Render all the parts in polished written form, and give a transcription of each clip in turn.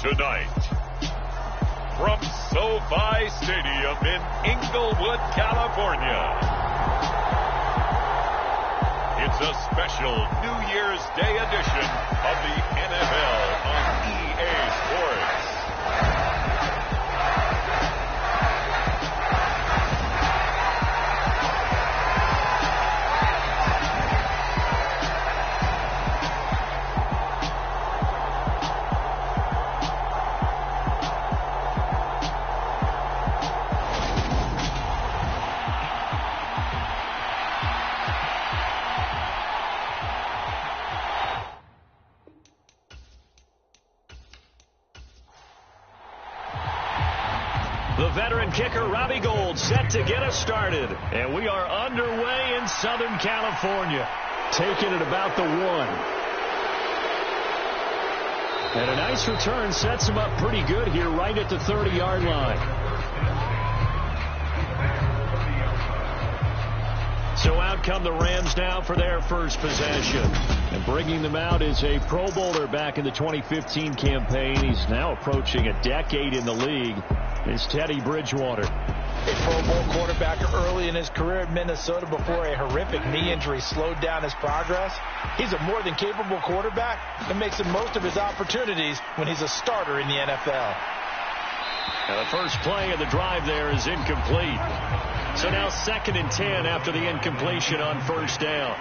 Tonight, from SoFi Stadium in Inglewood, California, it's a special New Year's Day edition of the NFL on EA Sports. The veteran kicker, Robbie Gould, set to get us started. And we are underway in Southern California. Taking it about the 1. And a nice return sets him up pretty good here right at the 30-yard line. So out come the Rams now for their first possession. And bringing them out is a Pro Bowler back in the 2015 campaign. He's now approaching a decade in the league. It's Teddy Bridgewater. A Pro Bowl quarterback early in his career at Minnesota before a horrific knee injury slowed down his progress. He's a more than capable quarterback and makes the most of his opportunities when he's a starter in the NFL. And the first play of the drive there is incomplete. So now 2nd and 10 after the incompletion on first down.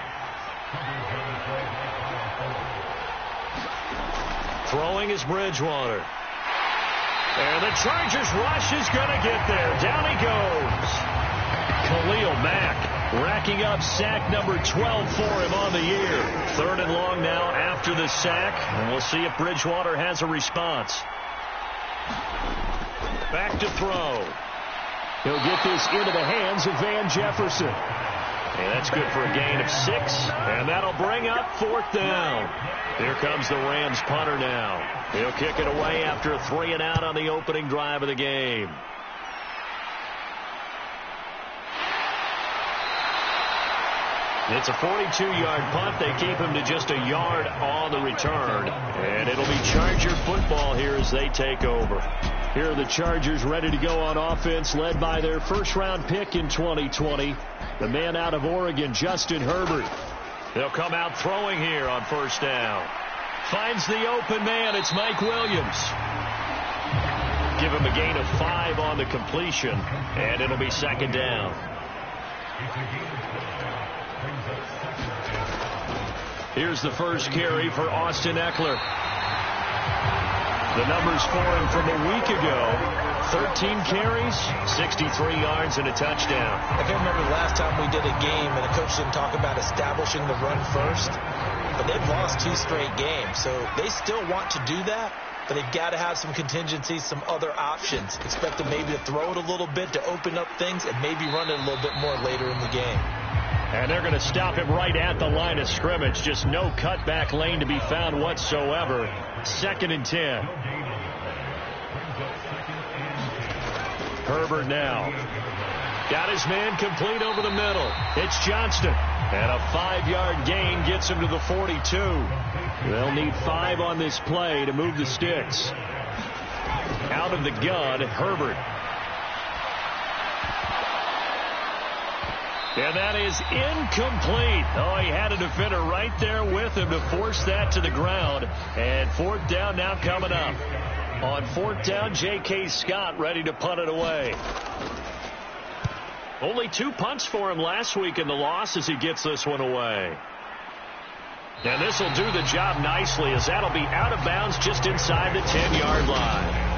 Throwing is Bridgewater. And the Chargers rush is going to get there. Down he goes. Khalil Mack racking up sack number 12 for him on the year. 3rd and long now after the sack. And we'll see if Bridgewater has a response. Back to throw. He'll get this into the hands of Van Jefferson. And that's good for a gain of 6. And that'll bring up 4th down. Here comes the Rams punter now. He'll kick it away after a 3 and out on the opening drive of the game. It's a 42-yard punt. They keep him to just a yard on the return. And it'll be Charger football here as they take over. Here are the Chargers ready to go on offense, led by their first-round pick in 2020, the man out of Oregon, Justin Herbert. They'll come out throwing here on first down. Finds the open man. It's Mike Williams. Give him a gain of 5 on the completion, and it'll be 2nd down. Here's the first carry for Austin Eckler. The numbers for him from a week ago. 13 carries, 63 yards, and a touchdown. I can't remember the last time we did a game and the coach didn't talk about establishing the run first. But they've lost 2 straight games, so they still want to do that. But they've got to have some contingencies, some other options. Expect them maybe to throw it a little bit to open up things and maybe run it a little bit more later in the game. And they're going to stop him right at the line of scrimmage. Just no cutback lane to be found whatsoever. 2nd and 10. Herbert now. Got his man complete over the middle. It's Johnston. And a 5-yard gain gets him to the 42. They'll need 5 on this play to move the sticks. Out of the gun, Herbert. And that is incomplete. Oh, he had a defender right there with him to force that to the ground. And 4th down now coming up. On 4th down, J.K. Scott ready to punt it away. Only 2 punts for him last week in the loss as he gets this one away. And this will do the job nicely as that'll be out of bounds just inside the 10-yard line.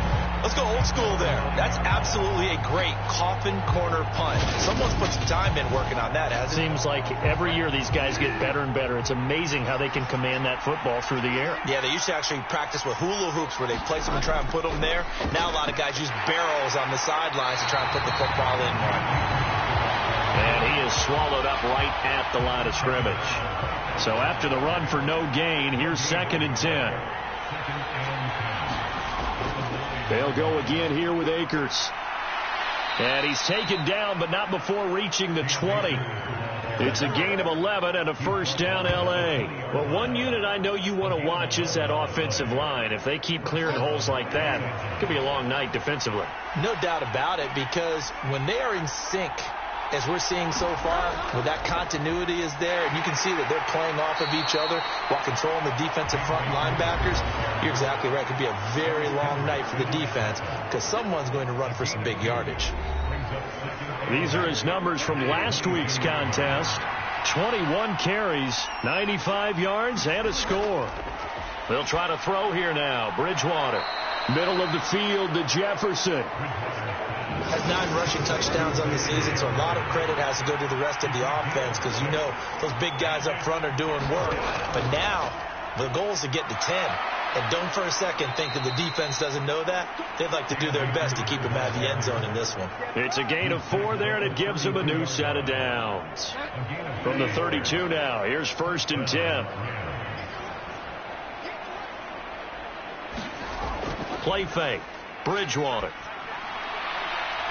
Let's go old school there. That's absolutely a great coffin corner punt. Someone's put some time in working on that, hasn't it? Seems like every year these guys get better and better. It's amazing how they can command that football through the air. Yeah, they used to actually practice with hula hoops where they place them and try and put them there. Now a lot of guys use barrels on the sidelines to try and put the football in one. And he is swallowed up right at the line of scrimmage. So after the run for no gain, here's 2nd and 10. They'll go again here with Akers. And he's taken down, but not before reaching the 20. It's a gain of 11 and a first down, L.A. Well, one unit I know you want to watch is that offensive line. If they keep clearing holes like that, it could be a long night defensively. No doubt about it, because when they are in sync, as we're seeing so far, where that continuity is there, and you can see that they're playing off of each other while controlling the defensive front linebackers, you're exactly right. It could be a very long night for the defense because someone's going to run for some big yardage. These are his numbers from last week's contest. 21 carries, 95 yards, and a score. They'll try to throw here now. Bridgewater, middle of the field to Jefferson. Has 9 rushing touchdowns on the season, so a lot of credit has to go to the rest of the offense because you know those big guys up front are doing work. But now the goal is to get to 10. And don't for a second think that the defense doesn't know that. They'd like to do their best to keep him out of the end zone in this one. It's a gain of 4 there, and it gives them a new set of downs. From the 32 now, here's 1st and 10. Play fake. Bridgewater.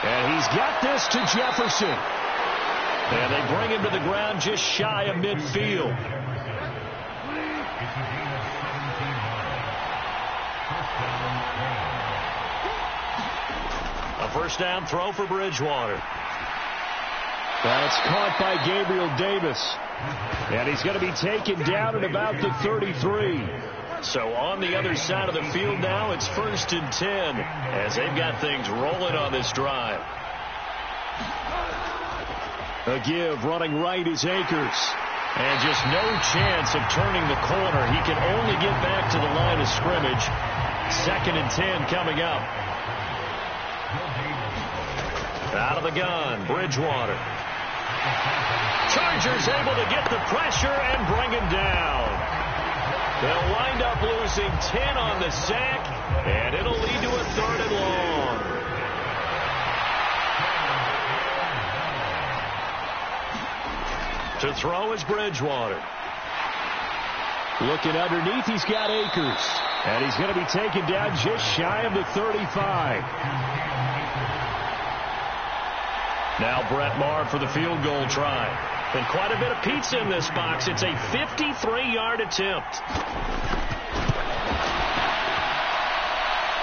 And he's got this to Jefferson. And they bring him to the ground just shy of midfield. A first down throw for Bridgewater. That's caught by Gabriel Davis. And he's going to be taken down at about the 33. So on the other side of the field now, it's 1st and 10 as they've got things rolling on this drive. A give running right is Akers. And just no chance of turning the corner. He can only get back to the line of scrimmage. 2nd and 10 coming up. Out of the gun, Bridgewater. Chargers able to get the pressure and bring him down. They'll wind up losing 10 on the sack, and it'll lead to a 3rd and long. To throw is Bridgewater. Looking underneath, he's got Akers. And he's going to be taken down just shy of the 35. Now Brett Maher for the field goal try. And quite a bit of pizza in this box. It's a 53-yard attempt.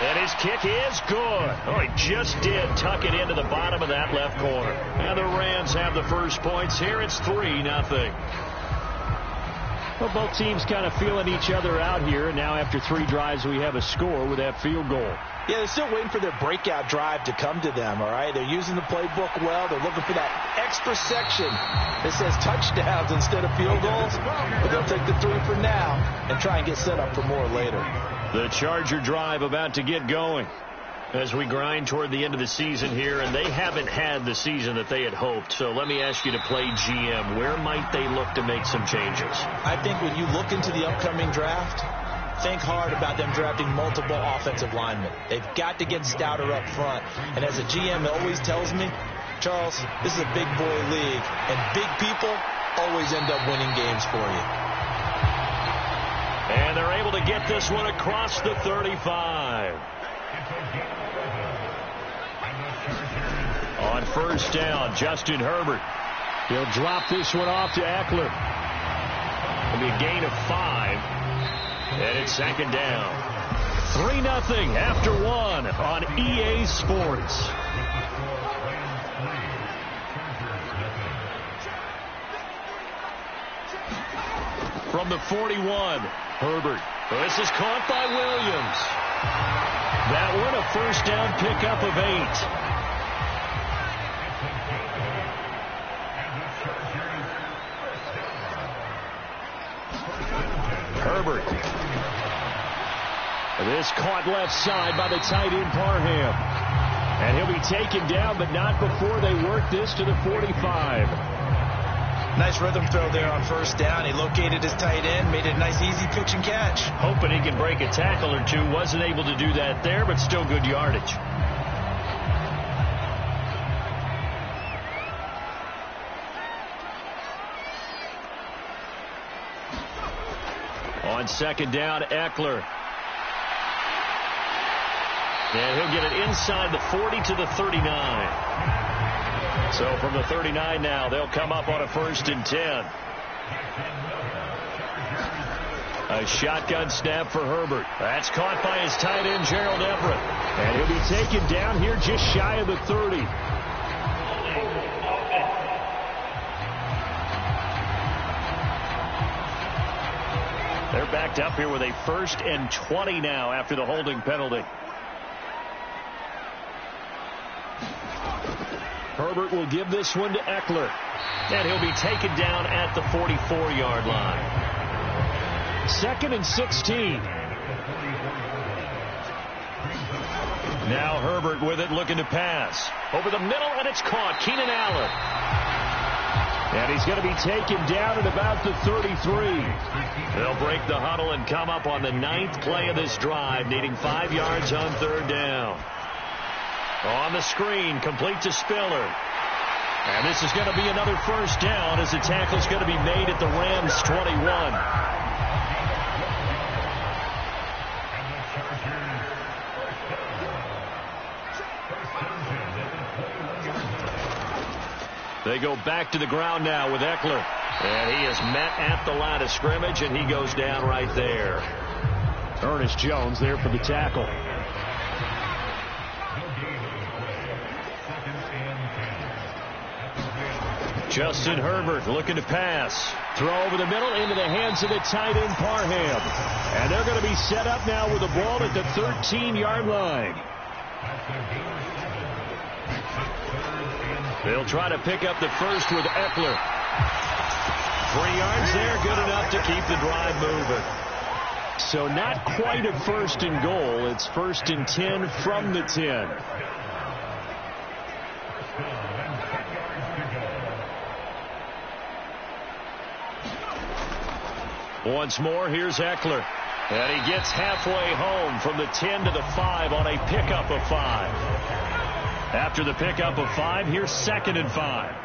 And his kick is good. Oh, he just did tuck it into the bottom of that left corner. And the Rams have the first points here. It's 3-0. Well, both teams kind of feeling each other out here. And now after 3 drives, we have a score with that field goal. Yeah, they're still waiting for their breakout drive to come to them, all right? They're using the playbook well. They're looking for that extra section that says touchdowns instead of field goals. But they'll take the 3 for now and try and get set up for more later. The Charger drive about to get going as we grind toward the end of the season here, and they haven't had the season that they had hoped. So let me ask you to play GM. Where might they look to make some changes? I think when you look into the upcoming draft, think hard about them drafting multiple offensive linemen. They've got to get stouter up front. And as a GM, it always tells me, Charles, this is a big boy league, and big people always end up winning games for you. And they're able to get this one across the 35. On first down, Justin Herbert. He'll drop this one off to Eckler. It'll be a gain of 5. And it's 2nd down. 3-0 after 1 on EA Sports. From the 41, Herbert. This is caught by Williams. That one a first down pickup of 8. Herbert. This caught left side by the tight end Parham. And he'll be taken down, but not before they work this to the 45. Nice rhythm throw there on first down. He located his tight end, made it a nice easy pitch and catch. Hoping he can break a tackle or two. Wasn't able to do that there, but still good yardage. On 2nd down, Eckler. And he'll get it inside the 40 to the 39. So from the 39 now, they'll come up on a 1st and 10. A shotgun snap for Herbert. That's caught by his tight end, Gerald Everett. And he'll be taken down here just shy of the 30. They're backed up here with a 1st and 20 now after the holding penalty. Herbert will give this one to Eckler. And he'll be taken down at the 44-yard line. 2nd and 16. Now Herbert with it, looking to pass. Over the middle, and it's caught. Keenan Allen. And he's going to be taken down at about the 33. They'll break the huddle and come up on the 9th play of this drive, needing 5 yards on 3rd down. On the screen, complete to Spiller. And this is going to be another 1st down as the tackle's going to be made at the Rams' 21. They go back to the ground now with Eckler. And he is met at the line of scrimmage, and he goes down right there. Ernest Jones there for the tackle. Justin Herbert looking to pass. Throw over the middle into the hands of the tight end, Parham. And they're going to be set up now with the ball at the 13-yard line. They'll try to pick up the 1st with Eckler. 3 yards there, good enough to keep the drive moving. So not quite a 1st and goal. It's 1st and 10 from the 10. Once more, here's Eckler. And he gets halfway home from the 10 to the 5 on a pickup of 5. After the pickup of 5, here's 2nd and 5.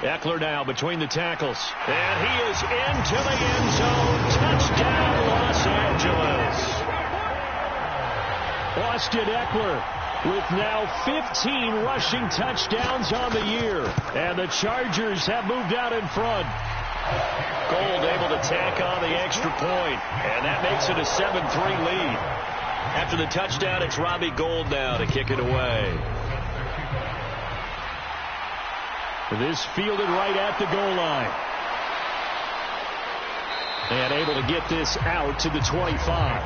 Eckler now between the tackles. And he is into the end zone. Touchdown, Los Angeles. Austin Eckler with now 15 rushing touchdowns on the year. And the Chargers have moved out in front. Gold able to tack on the extra point. And that makes it a 7-3 lead. After the touchdown, it's Robbie Gould now to kick it away. This fielded right at the goal line. And able to get this out to the 25.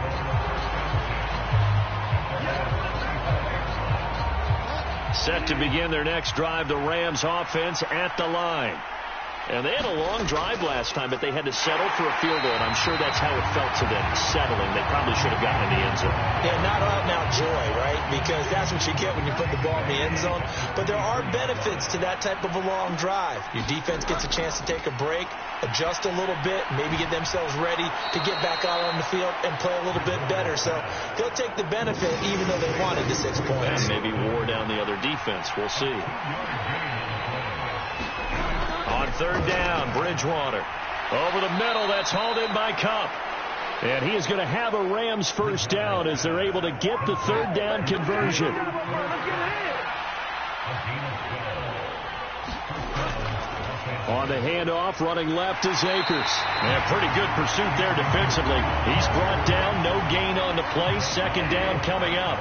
Set to begin their next drive, the Rams offense at the line. And they had a long drive last time, but they had to settle for a field goal, and I'm sure that's how it felt to them, settling. They probably should have gotten in the end zone. Yeah, not out and out joy, right? Because that's what you get when you put the ball in the end zone. But there are benefits to that type of a long drive. Your defense gets a chance to take a break, adjust a little bit, maybe get themselves ready to get back out on the field and play a little bit better. So they'll take the benefit even though they wanted the 6 points. And maybe wore down the other defense. We'll see. On 3rd down, Bridgewater. Over the middle, that's hauled in by Kupp. And he is going to have a Rams 1st down as they're able to get the 3rd down conversion. On the handoff, running left is Akers. And pretty good pursuit there defensively. He's brought down, no gain on the play. 2nd down coming up.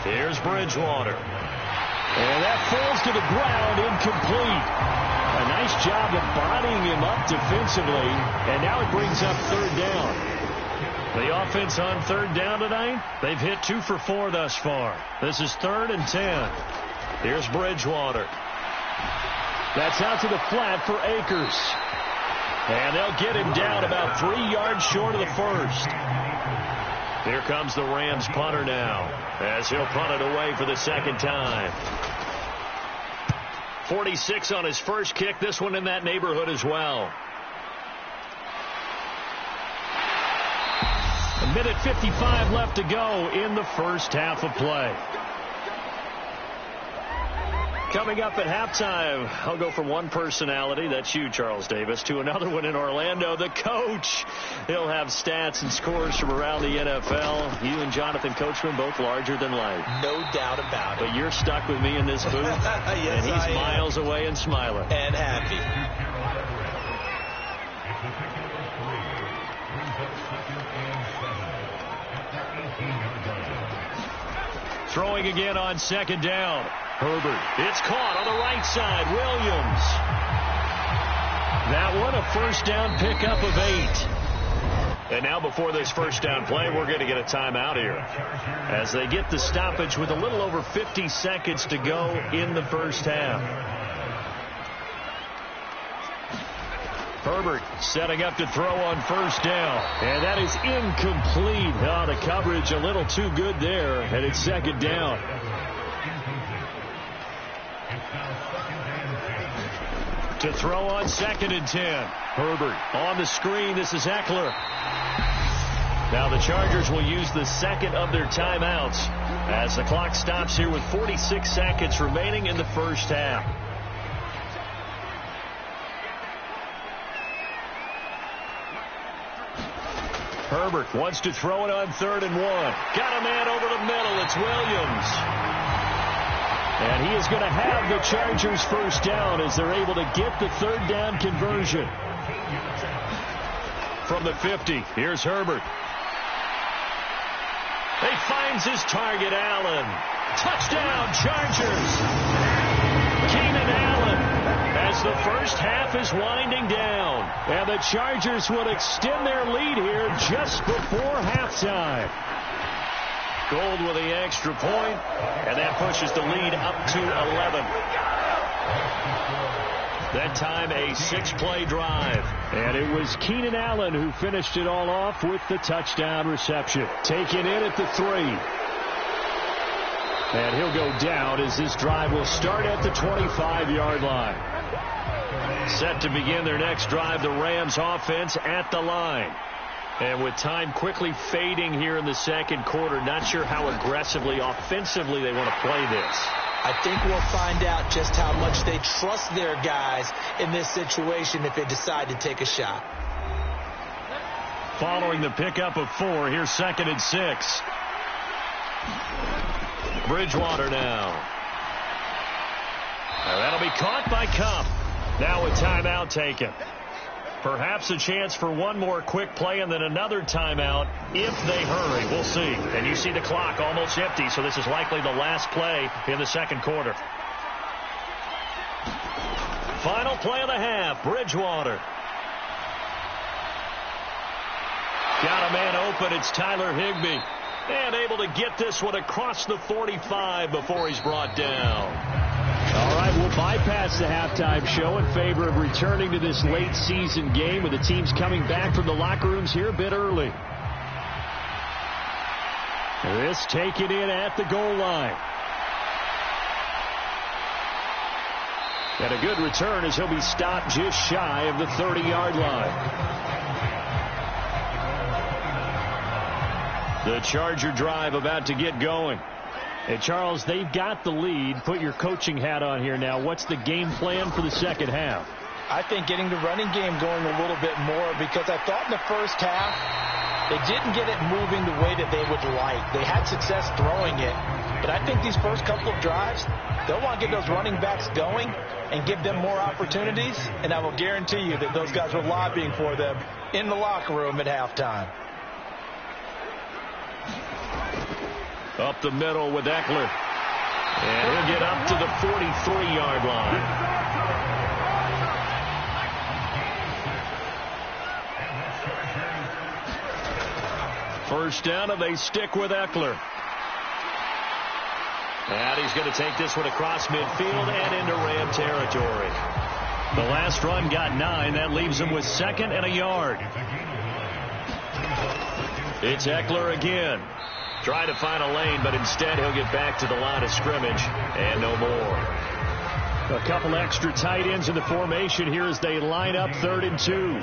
Here's Bridgewater. And that falls to the ground, incomplete. A nice job of bodying him up defensively. And now it brings up 3rd down. The offense on 3rd down tonight, they've hit 2 for 4 thus far. This is 3rd and 10. Here's Bridgewater. That's out to the flat for Akers. And they'll get him down about 3 yards short of the 1st. Here comes the Rams punter now, as he'll punt it away for the 2nd time. 46 on his first kick, this one in that neighborhood as well. A minute 55 left to go in the first half of play. Coming up at halftime, I'll go from one personality, that's you, Charles Davis, to another one in Orlando, the coach. He'll have stats and scores from around the NFL. You and Jonathan Coachman, both larger than life. No doubt about it. But you're stuck with me in this booth, yes, and he's miles away and smiling. And happy. Throwing again on second down. Herbert. It's caught on the right side. Williams. That one a first down pickup of 8. And now before this first down play, we're going to get a timeout here. As they get the stoppage with a little over 50 seconds to go in the first half. Herbert setting up to throw on first down. And that is incomplete. Oh, the coverage a little too good there. And it's second down. To throw on second and 10. Herbert on the screen. This is Eckler. Now the Chargers will use the second of their timeouts as the clock stops here with 46 seconds remaining in the first half. Herbert wants to throw it on 3rd and 1. Got a man over the middle. It's Williams. And he is going to have the Chargers first down as they're able to get the third down conversion. From the 50, here's Herbert. He finds his target, Allen. Touchdown, Chargers. Keenan Allen, as the first half is winding down. And the Chargers would extend their lead here just before halftime. Gold with the extra point, and that pushes the lead up to 11. That time a 6-play drive. And it was Keenan Allen who finished it all off with the touchdown reception. Taken in at the 3. And he'll go down as this drive will start at the 25-yard line. Set to begin their next drive, the Rams offense at the line. And with time quickly fading here in the second quarter, not sure how aggressively, offensively they want to play this. I think we'll find out just how much they trust their guys in this situation if they decide to take a shot. Following the pickup of 4, here's 2nd and 6. Bridgewater now. And that'll be caught by Kupp. Now a timeout taken. Perhaps a chance for one more quick play and then another timeout if they hurry. We'll see. And you see the clock almost empty, so this is likely the last play in the second quarter. Final play of the half, Bridgewater. Got a man open, it's Tyler Higbee. And able to get this one across the 45 before he's brought down. All right, we'll bypass the halftime show in favor of returning to this late season game with the teams coming back from the locker rooms here a bit early. This taken in at the goal line. And a good return as he'll be stopped just shy of the 30-yard line. The Charger drive about to get going. Hey, Charles, they've got the lead. Put your coaching hat on here now. What's the game plan for the second half? I think getting the running game going a little bit more, because I thought in the first half they didn't get it moving the way that they would like. They had success throwing it, but I think these first couple of drives, they'll want to get those running backs going and give them more opportunities, and I will guarantee you that those guys were lobbying for them in the locker room at halftime. Up the middle with Eckler. And he'll get up to the 43-yard line. First down, and they stick with Eckler. And he's going to take this one across midfield and into Ram territory. The last run got 9. That leaves him with 2nd and a yard. It's Eckler again. Try to find a lane, but instead he'll get back to the line of scrimmage and no more. A couple extra tight ends in the formation here as they line up 3rd and 2.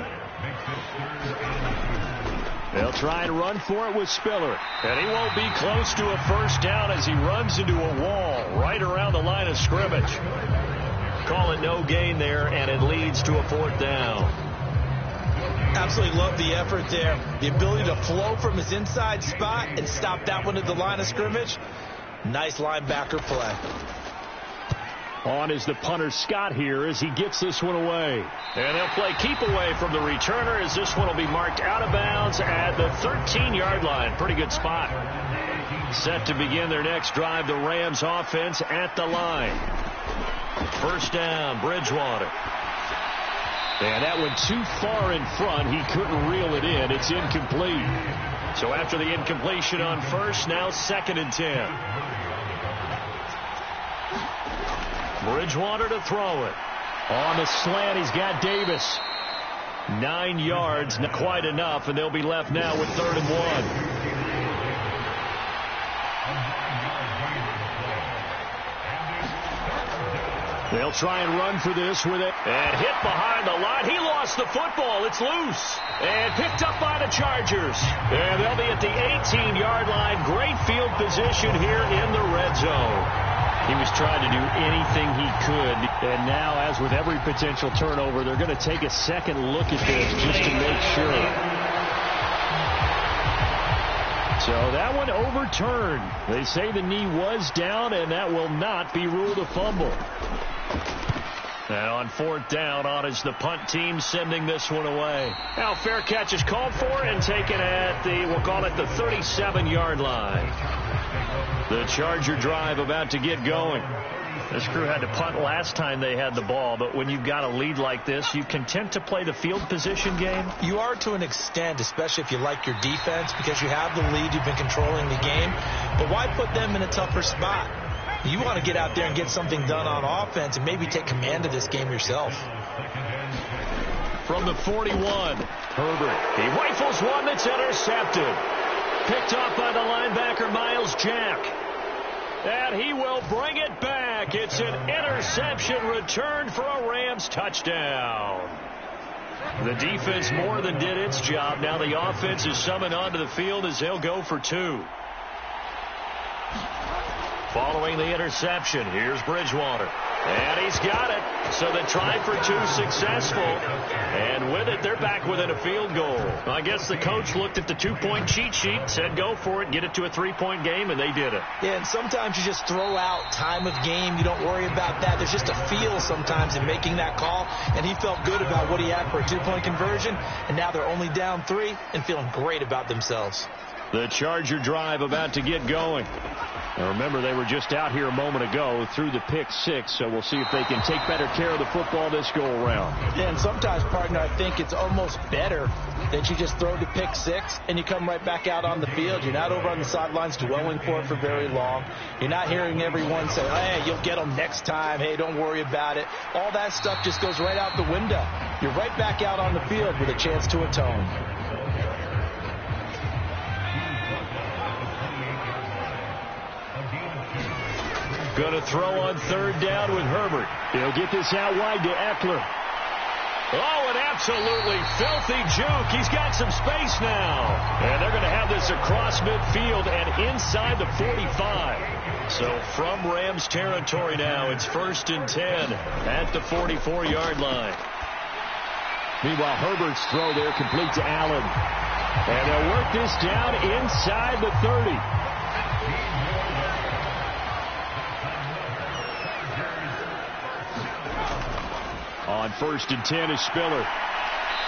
They'll try and run for it with Spiller. And he won't be close to a first down as he runs into a wall right around the line of scrimmage. Call it no gain there, and it leads to a 4th down. Absolutely love the effort there. The ability to flow from his inside spot and stop that one at the line of scrimmage. Nice linebacker play. On is the punter Scott here as he gets this one away. And they'll play keep away from the returner as this one will be marked out of bounds at the 13-yard line. Pretty good spot. Set to begin their next drive, the Rams offense at the line. First down, Bridgewater. And that one too far in front. He couldn't reel it in. It's incomplete. So after the incompletion on first, now 2nd and 10. Bridgewater to throw it. On the slant, he's got Davis. 9 yards, not quite enough, and they'll be left now with 3rd and 1. They'll try and run for this with it. And hit behind the line. He lost the football. It's loose. And picked up by the Chargers. And they'll be at the 18-yard line. Great field position here in the red zone. He was trying to do anything he could. And now, as with every potential turnover, they're going to take a second look at this just to make sure. So that one overturned. They say the knee was down, and that will not be ruled a fumble. And on 4th down, on is the punt team sending this one away. Now fair catch is called for and taken at the, we'll call it the 37-yard line. The Charger drive about to get going. This crew had to punt last time they had the ball, but when you've got a lead like this, you content to play the field position game? You are to an extent, especially if you like your defense, because you have the lead, you've been controlling the game. But why put them in a tougher spot? You want to get out there and get something done on offense and maybe take command of this game yourself. From the 41, Herbert. He rifles one that's intercepted. Picked off by the linebacker, Miles Jack. And he will bring it back. It's an interception returned for a Rams touchdown. The defense more than did its job. Now the offense is summoned onto the field as they'll go for 2. Following the interception, here's Bridgewater. And he's got it. So the try for 2 successful. And with it, they're back within a field goal. I guess the coach looked at the 2-point cheat sheet, said go for it, get it to a 3-point game, and they did it. Yeah, and sometimes you just throw out time of game. You don't worry about that. There's just a feel sometimes in making that call. And he felt good about what he had for a 2-point conversion. And now they're only down 3 and feeling great about themselves. The Charger drive about to get going. Now remember, they were just out here a moment ago through the pick 6, so we'll see if they can take better care of the football this go-around. Yeah, and sometimes, partner, I think it's almost better that you just throw the pick 6 and you come right back out on the field. You're not over on the sidelines dwelling for it for very long. You're not hearing everyone say, hey, you'll get them next time. Hey, don't worry about it. All that stuff just goes right out the window. You're right back out on the field with a chance to atone. Going to throw on 3rd down with Herbert. He'll get this out wide to Eckler. Oh, an absolutely filthy juke. He's got some space now. And they're going to have this across midfield and inside the 45. So from Rams territory now, it's 1st and 10 at the 44-yard line. Meanwhile, Herbert's throw there complete to Allen. And they'll work this down inside the 30. On 1st and 10 is Spiller.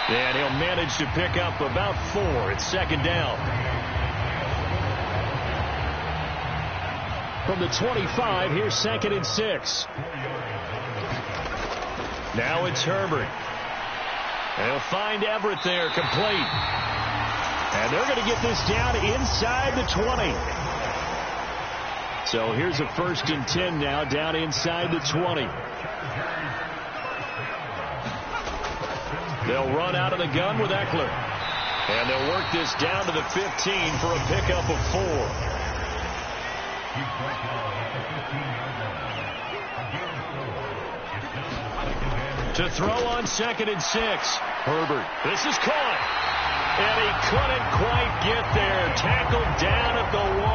And he'll manage to pick up about 4. It's 2nd down. From the 25, here's 2nd and 6. Now it's Herbert. They'll find Everett there, complete. And they're going to get this down inside the 20. So here's a 1st and 10 now, down inside the 20. They'll run out of the gun with Eckler. And they'll work this down to the 15 for a pickup of 4. To throw on 2nd and 6. Herbert. This is caught. And he couldn't quite get there. Tackled down at the 1.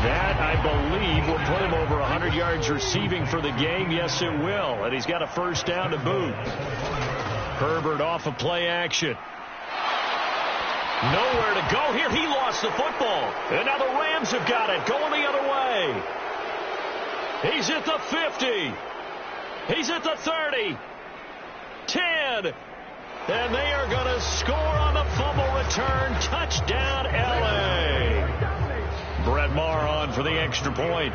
That, I believe, will put him over 100 yards receiving for the game. Yes, it will. And he's got a first down to boot. Herbert off of play action. Nowhere to go here. He lost the football. And now the Rams have got it. Going the other way. He's at the 50. He's at the 30. 10. And they are going to score on the fumble return. Touchdown, L.A. Brett Maher on for the extra point.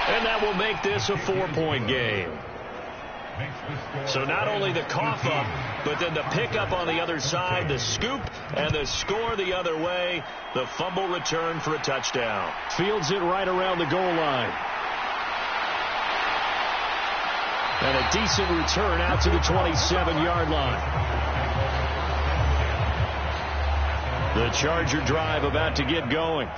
And that will make this a 4-point game. So not only the cough up, but then the pickup on the other side, the scoop, and the score the other way. The fumble return for a touchdown. Fields it right around the goal line. And a decent return out to the 27-yard line. The Charger drive about to get going.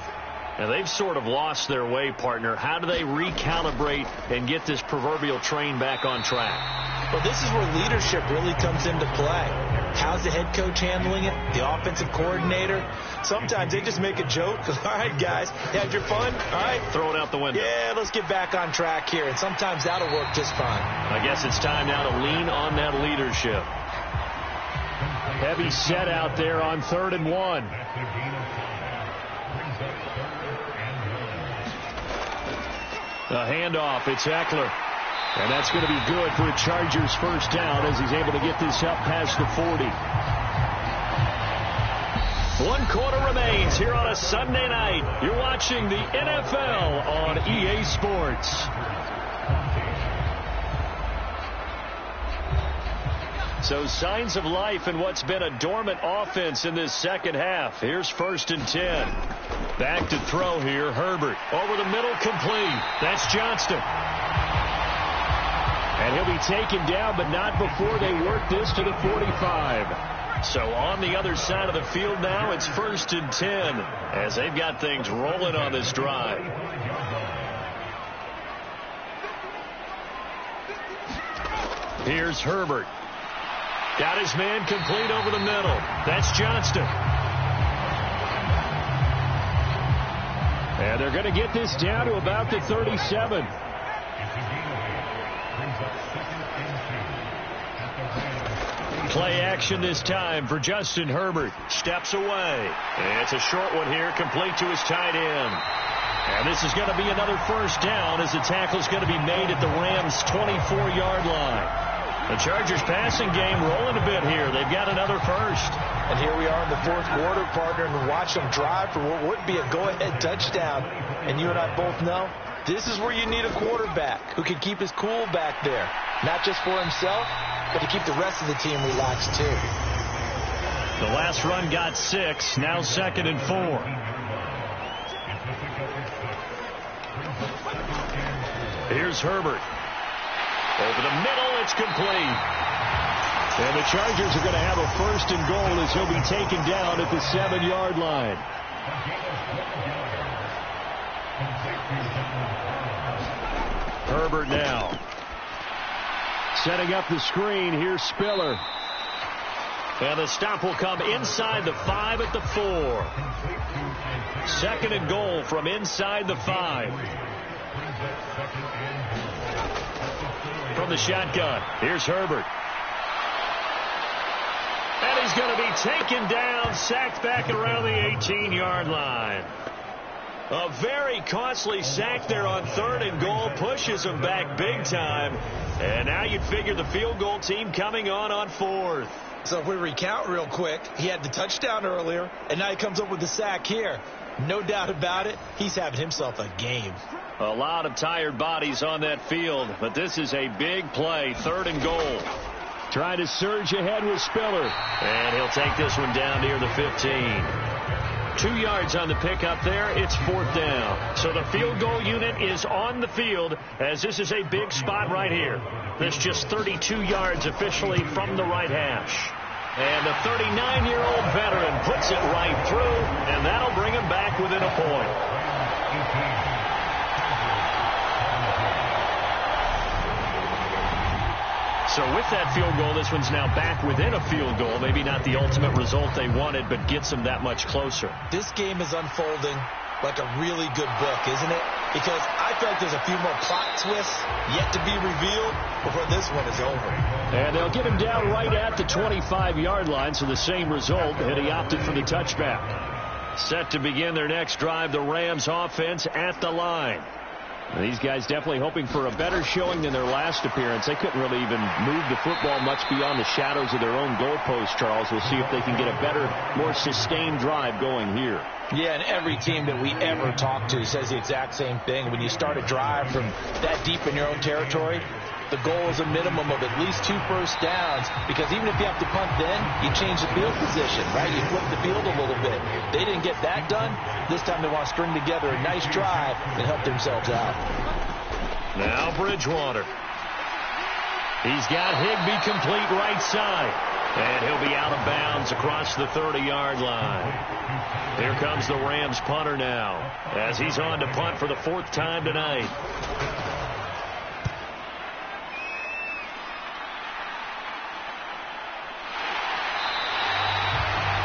And they've sort of lost their way, partner. How do they recalibrate and get this proverbial train back on track? Well, this is where leadership really comes into play. How's the head coach handling it? The offensive coordinator? Sometimes they just make a joke. All right, guys, you had your fun? All right. Throw it out the window. Yeah, let's get back on track here. And sometimes that'll work just fine. I guess it's time now to lean on that leadership. Heavy set out there on 3rd and 1. A handoff. It's Eckler. And that's going to be good for a Chargers first down as he's able to get this up past the 40. 1 quarter remains here on a Sunday night. You're watching the NFL on EA Sports. So signs of life in what's been a dormant offense in this second half. Here's 1st and 10. Back to throw here. Herbert over the middle, complete. That's Johnston. And he'll be taken down, but not before they work this to the 45. So on the other side of the field now, it's 1st and 10 as they've got things rolling on this drive. Here's Herbert. Got his man complete over the middle. That's Johnston. And they're going to get this down to about the 37. Play action this time for Justin Herbert. Steps away. And it's a short one here, complete to his tight end. And this is going to be another first down as the tackle's going to be made at the Rams' 24-yard line. The Chargers passing game rolling a bit here. They've got another first. And here we are in the 4th quarter, partner, and watch them drive for what would be a go-ahead touchdown. And you and I both know this is where you need a quarterback who can keep his cool back there. Not just for himself, but to keep the rest of the team relaxed, too. The last run got 6. Now 2nd and 4. Here's Herbert. Over the middle, it's complete. And the Chargers are going to have a 1st and goal as he'll be taken down at the 7-yard line. Herbert now. Setting up the screen. Here's Spiller. And the stop will come inside the 5 at the 4. 2nd and goal from inside the 5. From the shotgun, here's Herbert. And he's going to be taken down, sacked back around the 18-yard line. A very costly sack there on 3rd and goal, pushes him back big time. And now you'd figure the field goal team coming on 4th. So if we recount real quick, he had the touchdown earlier, and now he comes up with the sack here. No doubt about it, he's having himself a game. A lot of tired bodies on that field, but this is a big play, 3rd and goal. Trying to surge ahead with Spiller. And he'll take this one down near the 15. 2 yards on the pickup there. It's 4th down. So the field goal unit is on the field as this is a big spot right here. This just 32 yards officially from the right hash. And the 39-year-old veteran puts it right through, and that'll bring him back within a point. So with that field goal, this one's now back within a field goal. Maybe not the ultimate result they wanted, but gets them that much closer. This game is unfolding like a really good book, isn't it? Because I feel like there's a few more plot twists yet to be revealed before this one is over. And they'll get him down right at the 25-yard line, so the same result, and he opted for the touchback. Set to begin their next drive, the Rams offense at the line. And these guys definitely hoping for a better showing than their last appearance. They couldn't really even move the football much beyond the shadows of their own goalpost, Charles. We'll see if they can get a better, more sustained drive going here. Yeah, and every team that we ever talk to says the exact same thing. When you start a drive from that deep in your own territory, the goal is a minimum of at least 2 first downs, because even if you have to punt then, you change the field position, right? You flip the field a little bit. They didn't get that done. This time they want to string together a nice drive and help themselves out. Now Bridgewater. He's got Higbee complete right side. And he'll be out of bounds across the 30-yard line. Here comes the Rams punter now, as he's on to punt for the 4th time tonight.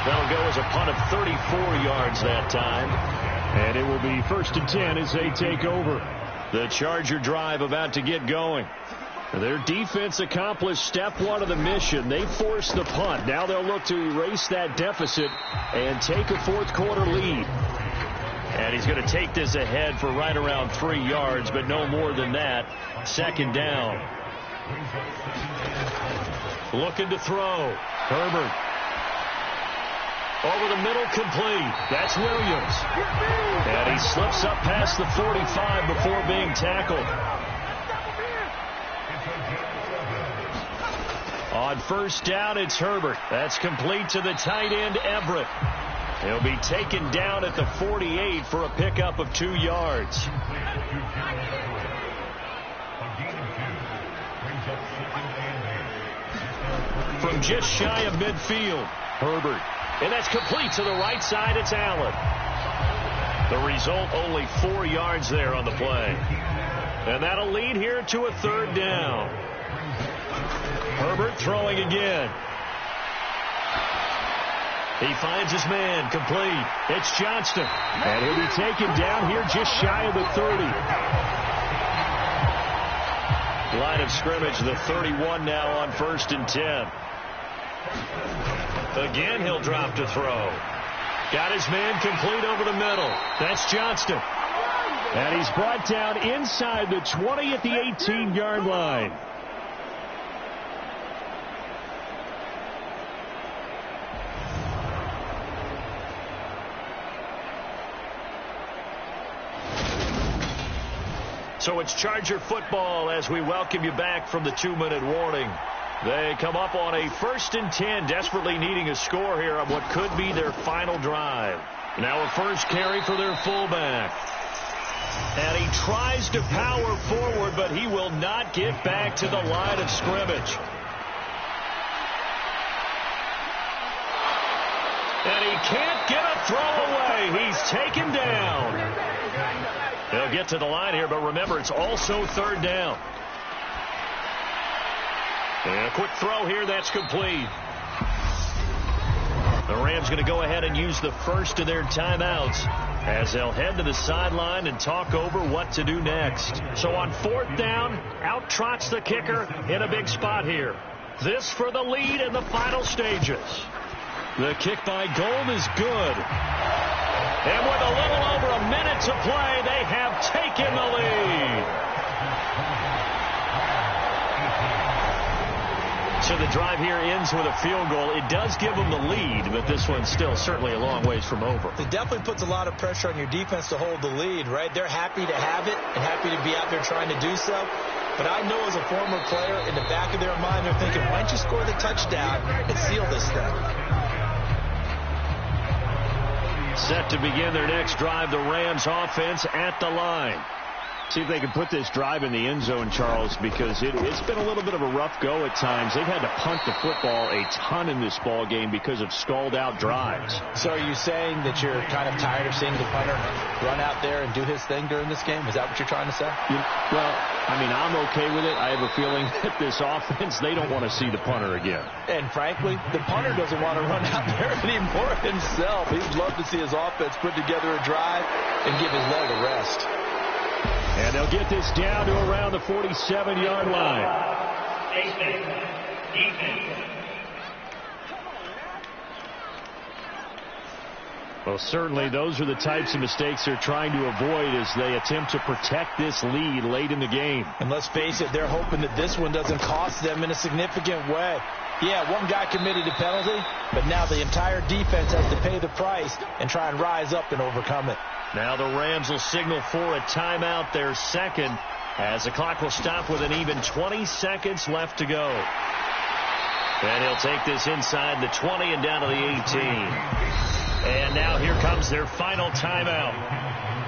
That'll go as a punt of 34 yards that time. And it will be 1st and 10 as they take over. The Charger drive about to get going. Their defense accomplished step 1 of the mission. They forced the punt. Now they'll look to erase that deficit and take a 4th quarter lead. And he's going to take this ahead for right around 3 yards, but no more than that. 2nd down. Looking to throw. Herbert. Over the middle, complete. That's Williams. And he slips up past the 45 before being tackled. On 1st down, it's Herbert. That's complete to the tight end, Everett. He'll be taken down at the 48 for a pickup of 2 yards. From just shy of midfield, Herbert. And that's complete to the right side. It's Allen. The result, only 4 yards there on the play. And that'll lead here to a 3rd down. Herbert throwing again. He finds his man, complete. It's Johnston. And he'll be taken down here just shy of the 30. Line of scrimmage, the 31 now on 1st and 10. Again, he'll drop to throw. Got his man complete over the middle. That's Johnston. And he's brought down inside the 20 at the 18-yard line. So it's Charger football as we welcome you back from the 2-minute warning. They come up on a 1st and 10, desperately needing a score here on what could be their final drive. Now a first carry for their fullback. And he tries to power forward, but he will not get back to the line of scrimmage. And he can't get a throw away. He's taken down. They'll get to the line here, but remember, it's also 3rd down. And a quick throw here, that's complete. The Rams going to go ahead and use the first of their timeouts as they'll head to the sideline and talk over what to do next. So on 4th down, out trots the kicker in a big spot here. This for the lead in the final stages. The kick by Gold is good. And with a little over a minute to play, they have taken the lead. So the drive here ends with a field goal. It does give them the lead, but this one's still certainly a long ways from over. It definitely puts a lot of pressure on your defense to hold the lead, right? They're happy to have it and happy to be out there trying to do so. But I know as a former player, in the back of their mind, they're thinking, why don't you score the touchdown and seal this thing? Set to begin their next drive, the Rams offense at the line. See if they can put this drive in the end zone, Charles, because it's been a little bit of a rough go at times. They've had to punt the football a ton in this ball game because of stalled-out drives. So are you saying that you're kind of tired of seeing the punter run out there and do his thing during this game? Is that what you're trying to say? Well, I mean, I'm okay with it. I have a feeling that this offense, they don't want to see the punter again. And frankly, the punter doesn't want to run out there anymore himself. He'd love to see his offense put together a drive and give his leg a rest. And they'll get this down to around the 47-yard line. Well, certainly those are the types of mistakes they're trying to avoid as they attempt to protect this lead late in the game. And let's face it, they're hoping that this one doesn't cost them in a significant way. Yeah, one guy committed a penalty, but now the entire defense has to pay the price and try and rise up and overcome it. Now the Rams will signal for a timeout, their second, as the clock will stop with an even 20 seconds left to go. And he'll take this inside the 20 and down to the 18. And now here comes their final timeout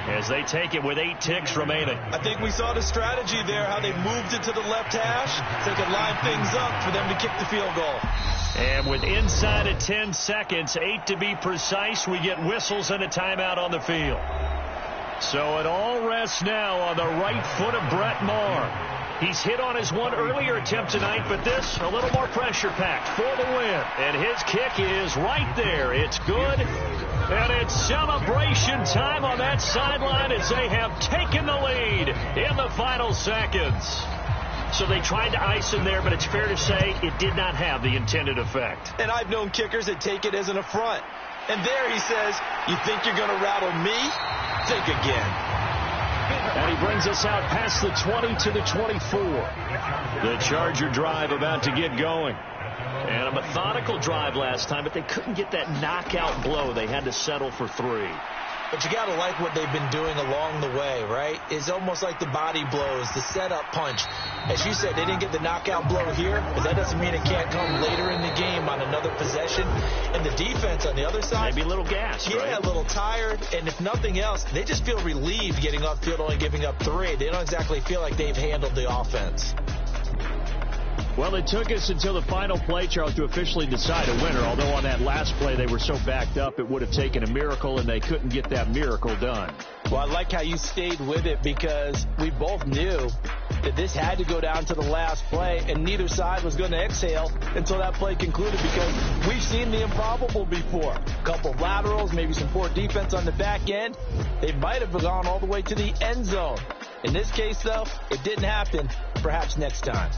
as they take it with 8 ticks remaining. I think we saw the strategy there, how they moved it to the left hash. They could line things up for them to kick the field goal. And with inside of 10 seconds, 8 to be precise, we get whistles and a timeout on the field. So it all rests now on the right foot of Brett Maher. He's hit on his one earlier attempt tonight, but this a little more pressure-packed for the win. And his kick is right there. It's good. And it's celebration time on that sideline as they have taken the lead in the final seconds. So they tried to ice him there, but it's fair to say it did not have the intended effect. And I've known kickers that take it as an affront. And there he says, you think you're going to rattle me? Think again. And he brings us out past the 20 to the 24. The Charger drive about to get going. And a methodical drive last time, but they couldn't get that knockout blow. They had to settle for 3. But you got to like what they've been doing along the way, right? It's almost like the body blows, the setup punch. As you said, they didn't get the knockout blow here, but that doesn't mean it can't come later in the game on another possession. And the defense on the other side, maybe a little gassed, right? A little tired. And if nothing else, they just feel relieved getting upfield, only giving up 3. They don't exactly feel like they've handled the offense. Well, it took us until the final play, Charles, to officially decide a winner. Although on that last play they were so backed up, it would have taken a miracle, and they couldn't get that miracle done. Well, I like how you stayed with it because we both knew that this had to go down to the last play, and neither side was going to exhale until that play concluded because we've seen the improbable before. A couple of laterals, maybe some poor defense on the back end. They might have gone all the way to the end zone. In this case, though, it didn't happen. Perhaps next time.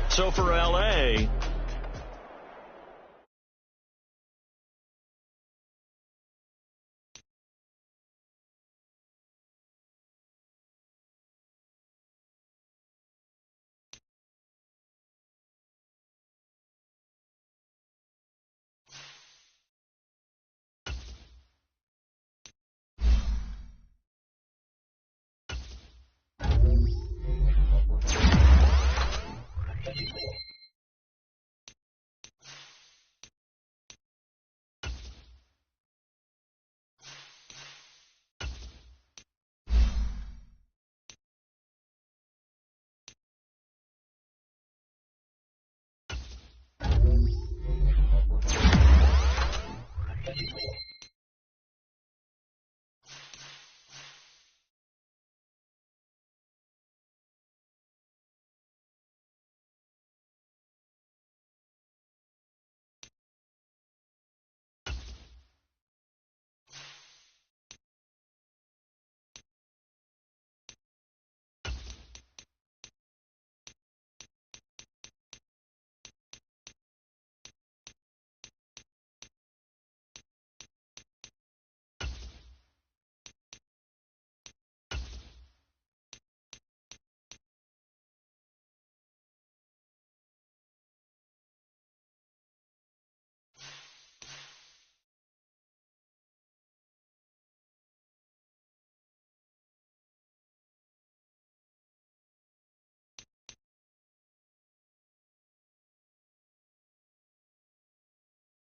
So for L.A.,